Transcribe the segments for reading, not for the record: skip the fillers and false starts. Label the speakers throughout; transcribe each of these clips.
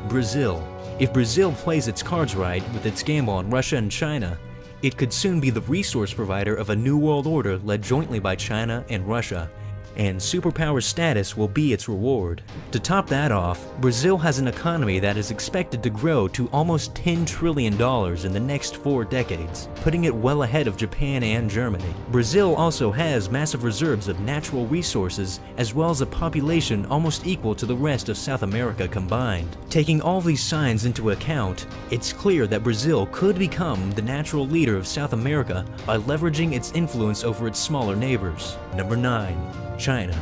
Speaker 1: Brazil. If Brazil plays its cards right with its gamble on Russia and China, it could soon be the resource provider of a new world order led jointly by China and Russia, and superpower status will be its reward. To top that off, Brazil has an economy that is expected to grow to almost $10 trillion in the next 4 decades, putting it well ahead of Japan and Germany. Brazil also has massive reserves of natural resources as well as a population almost equal to the rest of South America combined. Taking all these signs into account, it's clear that Brazil could become the natural leader of South America by leveraging its influence over its smaller neighbors. Number 9. China.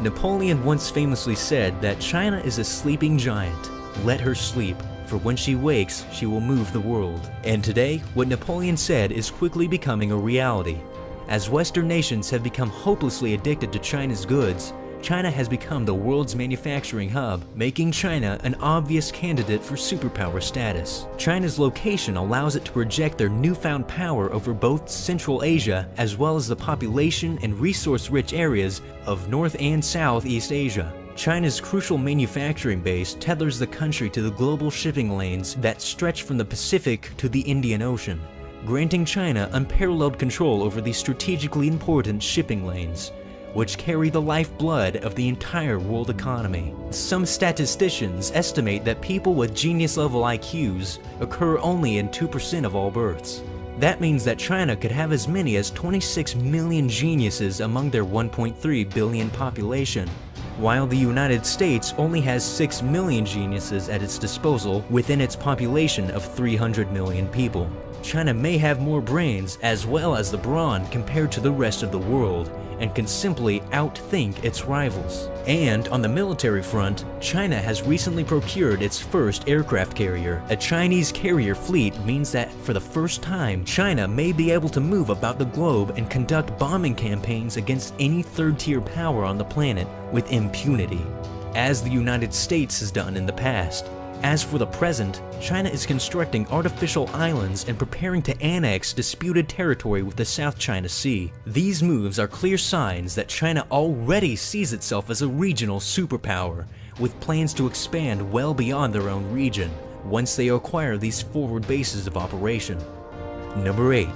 Speaker 1: Napoleon once famously said that China is a sleeping giant. Let her sleep, for when she wakes, she will move the world. And today, what Napoleon said is quickly becoming a reality. As Western nations have become hopelessly addicted to China's goods, China has become the world's manufacturing hub, making China an obvious candidate for superpower status. China's location allows it to project their newfound power over both Central Asia as well as the population and resource-rich areas of North and Southeast Asia. China's crucial manufacturing base tethers the country to the global shipping lanes that stretch from the Pacific to the Indian Ocean, granting China unparalleled control over these strategically important shipping lanes, which carry the lifeblood of the entire world economy. Some statisticians estimate that people with genius-level IQs occur only in 2% of all births. That means that China could have as many as 26 million geniuses among their 1.3 billion population, while the United States only has 6 million geniuses at its disposal within its population of 300 million people. China may have more brains as well as the brawn compared to the rest of the world, and can simply outthink its rivals. And on the military front, China has recently procured its first aircraft carrier. A Chinese carrier fleet means that for the first time, China may be able to move about the globe and conduct bombing campaigns against any third-tier power on the planet with impunity, as the United States has done in the past. As for the present, China is constructing artificial islands and preparing to annex disputed territory with the South China Sea. These moves are clear signs that China already sees itself as a regional superpower, with plans to expand well beyond their own region once they acquire these forward bases of operation. Number 8.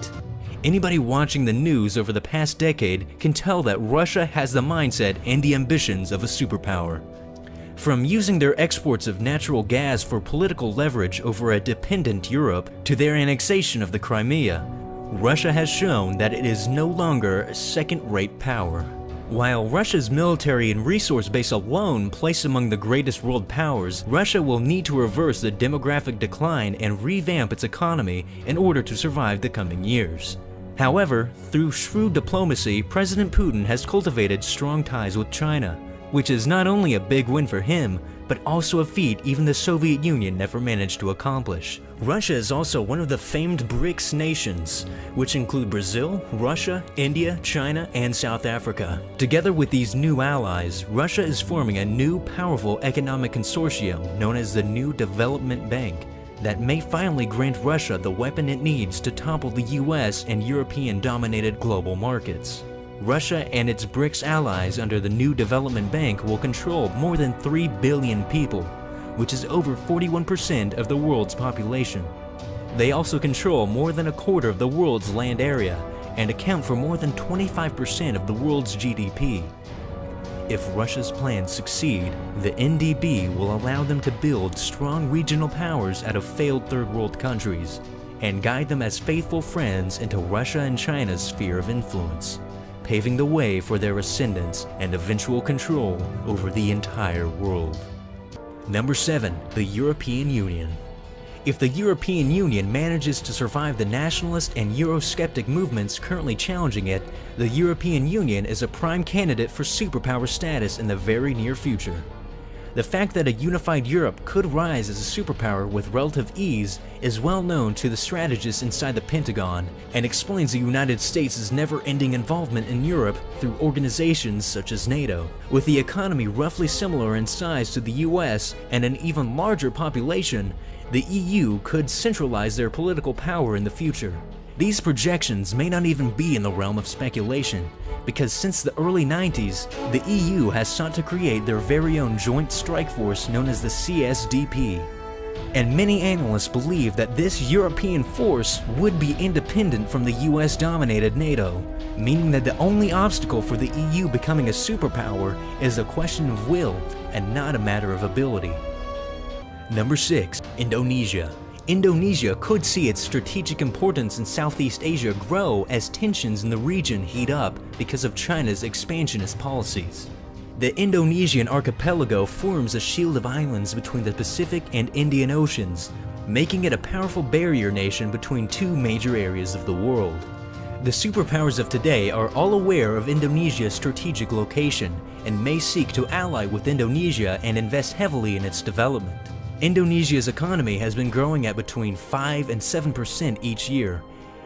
Speaker 1: Anybody watching the news over the past decade can tell that Russia has the mindset and the ambitions of a superpower. From using their exports of natural gas for political leverage over a dependent Europe to their annexation of the Crimea, Russia has shown that it is no longer a second-rate power. While Russia's military and resource base alone place among the greatest world powers, Russia will need to reverse the demographic decline and revamp its economy in order to survive the coming years. However, through shrewd diplomacy, President Putin has cultivated strong ties with China, which is not only a big win for him, but also a feat even the Soviet Union never managed to accomplish. Russia is also one of the famed BRICS nations, which include Brazil, Russia, India, China, and South Africa. Together with these new allies, Russia is forming a new powerful economic consortium known as the New Development Bank that may finally grant Russia the weapon it needs to topple the US and European-dominated global markets. Russia and its BRICS allies under the New Development Bank will control more than 3 billion people, which is over 41% of the world's population. They also control more than a quarter of the world's land area and account for more than 25% of the world's GDP. If Russia's plans succeed, the NDB will allow them to build strong regional powers out of failed third world countries and guide them as faithful friends into Russia and China's sphere of influence, paving the way for their ascendance and eventual control over the entire world. Number 7. The European Union. If the European Union manages to survive the nationalist and Eurosceptic movements currently challenging it, the European Union is a prime candidate for superpower status in the very near future. The fact that a unified Europe could rise as a superpower with relative ease is well known to the strategists inside the Pentagon and explains the United States' never-ending involvement in Europe through organizations such as NATO. With the economy roughly similar in size to the US and an even larger population, the EU could centralize their political power in the future. These projections may not even be in the realm of speculation, because since the early 90s, the EU has sought to create their very own joint strike force known as the CSDP. And many analysts believe that this European force would be independent from the US-dominated NATO, meaning that the only obstacle for the EU becoming a superpower is a question of will and not a matter of ability. Number 6. Indonesia. Indonesia could see its strategic importance in Southeast Asia grow as tensions in the region heat up because of China's expansionist policies. The Indonesian archipelago forms a shield of islands between the Pacific and Indian Oceans, making it a powerful barrier nation between two major areas of the world. The superpowers of today are all aware of Indonesia's strategic location and may seek to ally with Indonesia and invest heavily in its development. Indonesia's economy has been growing at between 5 and 7% each year,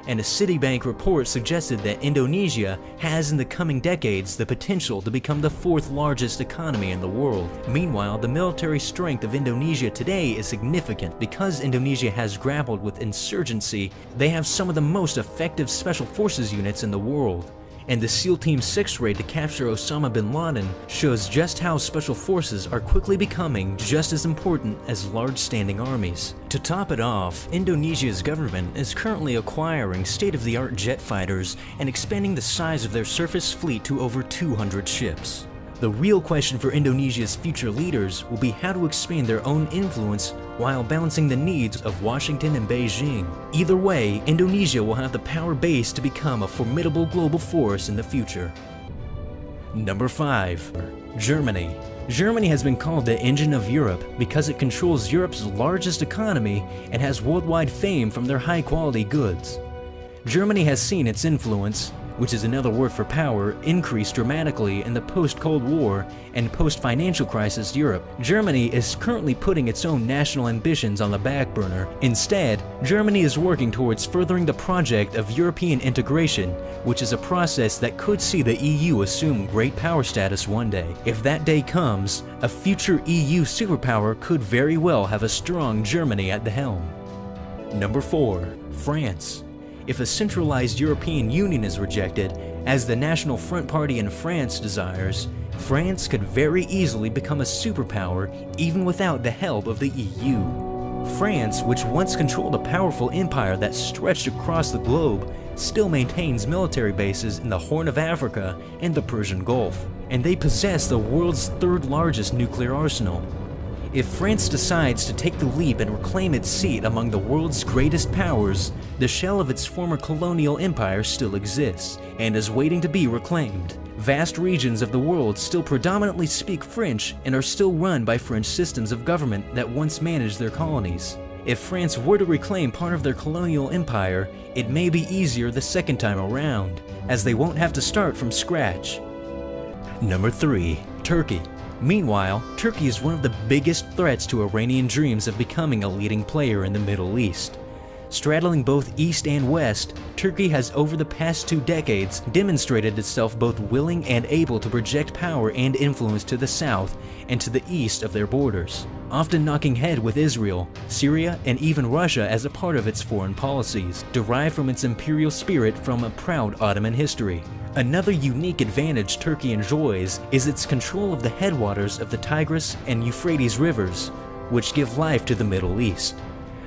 Speaker 1: and a Citibank report suggested that Indonesia has in the coming decades the potential to become the 4th largest economy in the world. Meanwhile, the military strength of Indonesia today is significant. Because Indonesia has grappled with insurgency, they have some of the most effective special forces units in the world. And the SEAL Team 6 raid to capture Osama bin Laden shows just how special forces are quickly becoming just as important as large standing armies. To top it off, Indonesia's government is currently acquiring state-of-the-art jet fighters and expanding the size of their surface fleet to over 200 ships. The real question for Indonesia's future leaders will be how to expand their own influence while balancing the needs of Washington and Beijing. Either way, Indonesia will have the power base to become a formidable global force in the future. Number 5. Germany. Germany has been called the engine of Europe because it controls Europe's largest economy and has worldwide fame from their high-quality goods. Germany has seen its influence, which is another word for power, increase dramatically in the post-Cold War and post-financial crisis Europe. Germany is currently putting its own national ambitions on the back burner. Instead, Germany is working towards furthering the project of European integration, which is a process that could see the EU assume great power status one day. If that day comes, a future EU superpower could very well have a strong Germany at the helm. Number 4. France. If a centralized European Union is rejected, as the National Front Party in France desires, France could very easily become a superpower even without the help of the EU. France, which once controlled a powerful empire that stretched across the globe, still maintains military bases in the Horn of Africa and the Persian Gulf, and they possess the world's 3rd largest nuclear arsenal. If France decides to take the leap and reclaim its seat among the world's greatest powers, the shell of its former colonial empire still exists and is waiting to be reclaimed. Vast regions of the world still predominantly speak French and are still run by French systems of government that once managed their colonies. If France were to reclaim part of their colonial empire, it may be easier the second time around, as they won't have to start from scratch. Number 3. Turkey. Meanwhile, Turkey is one of the biggest threats to Iranian dreams of becoming a leading player in the Middle East. Straddling both East and West, Turkey has over the past 2 decades demonstrated itself both willing and able to project power and influence to the south and to the east of their borders, often knocking head with Israel, Syria, and even Russia as a part of its foreign policies, derived from its imperial spirit from a proud Ottoman history. Another unique advantage Turkey enjoys is its control of the headwaters of the Tigris and Euphrates rivers, which give life to the Middle East.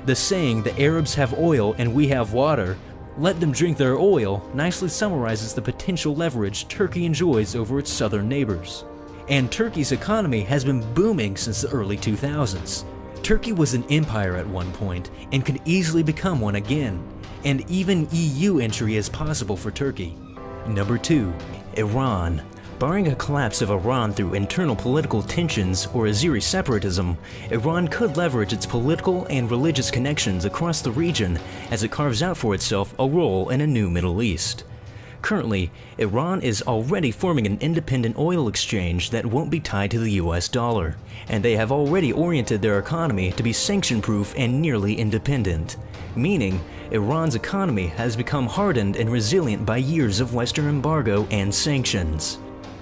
Speaker 1: The saying, "the Arabs have oil and we have water, let them drink their oil," nicely summarizes the potential leverage Turkey enjoys over its southern neighbors. And Turkey's economy has been booming since the early 2000s. Turkey was an empire at one point and could easily become one again, and even EU entry is possible for Turkey. Number 2. Iran. Barring a collapse of Iran through internal political tensions or Azeri separatism, Iran could leverage its political and religious connections across the region as it carves out for itself a role in a new Middle East. Currently, Iran is already forming an independent oil exchange that won't be tied to the US dollar, and they have already oriented their economy to be sanction-proof and nearly independent, meaning Iran's economy has become hardened and resilient by years of Western embargo and sanctions.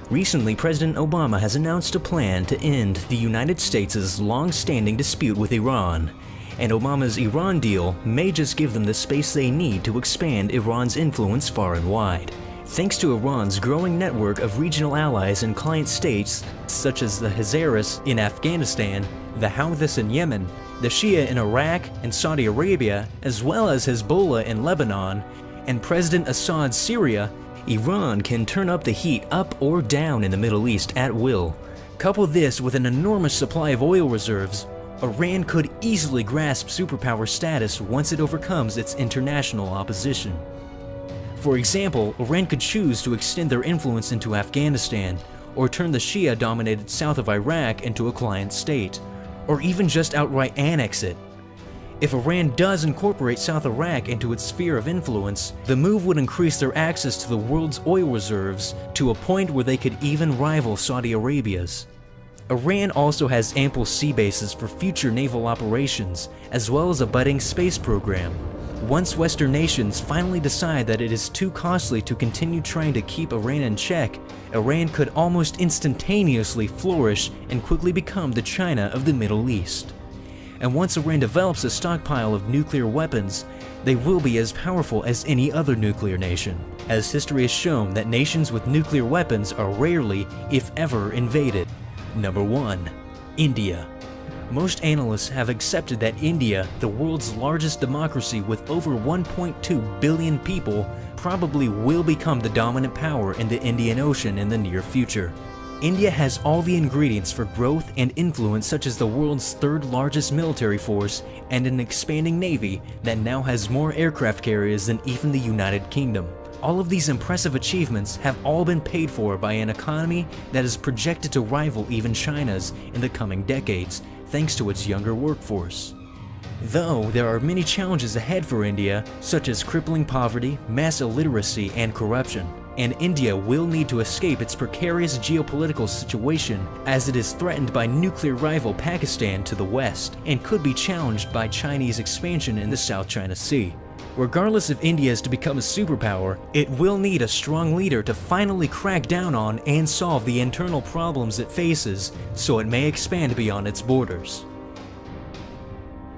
Speaker 1: Recently, President Obama has announced a plan to end the United States' long-standing dispute with Iran, and Obama's Iran deal may just give them the space they need to expand Iran's influence far and wide. Thanks to Iran's growing network of regional allies and client states, such as the Hazaras in Afghanistan, the Houthis in Yemen, the Shia in Iraq and Saudi Arabia, as well as Hezbollah in Lebanon, and President Assad's Syria, Iran can turn up the heat up or down in the Middle East at will. Couple this with an enormous supply of oil reserves, Iran could easily grasp superpower status once it overcomes its international opposition. For example, Iran could choose to extend their influence into Afghanistan, or turn the Shia-dominated south of Iraq into a client state, or even just outright annex it. If Iran does incorporate South Iraq into its sphere of influence, the move would increase their access to the world's oil reserves to a point where they could even rival Saudi Arabia's. Iran also has ample sea bases for future naval operations, as well as a budding space program. Once Western nations finally decide that it is too costly to continue trying to keep Iran in check, Iran could almost instantaneously flourish and quickly become the China of the Middle East. And once Iran develops a stockpile of nuclear weapons, they will be as powerful as any other nuclear nation, as history has shown that nations with nuclear weapons are rarely, if ever, invaded. Number 1. India. Most analysts have accepted that India, the world's largest democracy with over 1.2 billion people, probably will become the dominant power in the Indian Ocean in the near future. India has all the ingredients for growth and influence, such as the world's third largest military force and an expanding navy that now has more aircraft carriers than even the United Kingdom. All of these impressive achievements have all been paid for by an economy that is projected to rival even China's in the coming decades, thanks to its younger workforce. Though there are many challenges ahead for India, such as crippling poverty, mass illiteracy, and corruption, and India will need to escape its precarious geopolitical situation as it is threatened by nuclear rival Pakistan to the west and could be challenged by Chinese expansion in the South China Sea. Regardless if India is to become a superpower, it will need a strong leader to finally crack down on and solve the internal problems it faces so it may expand beyond its borders.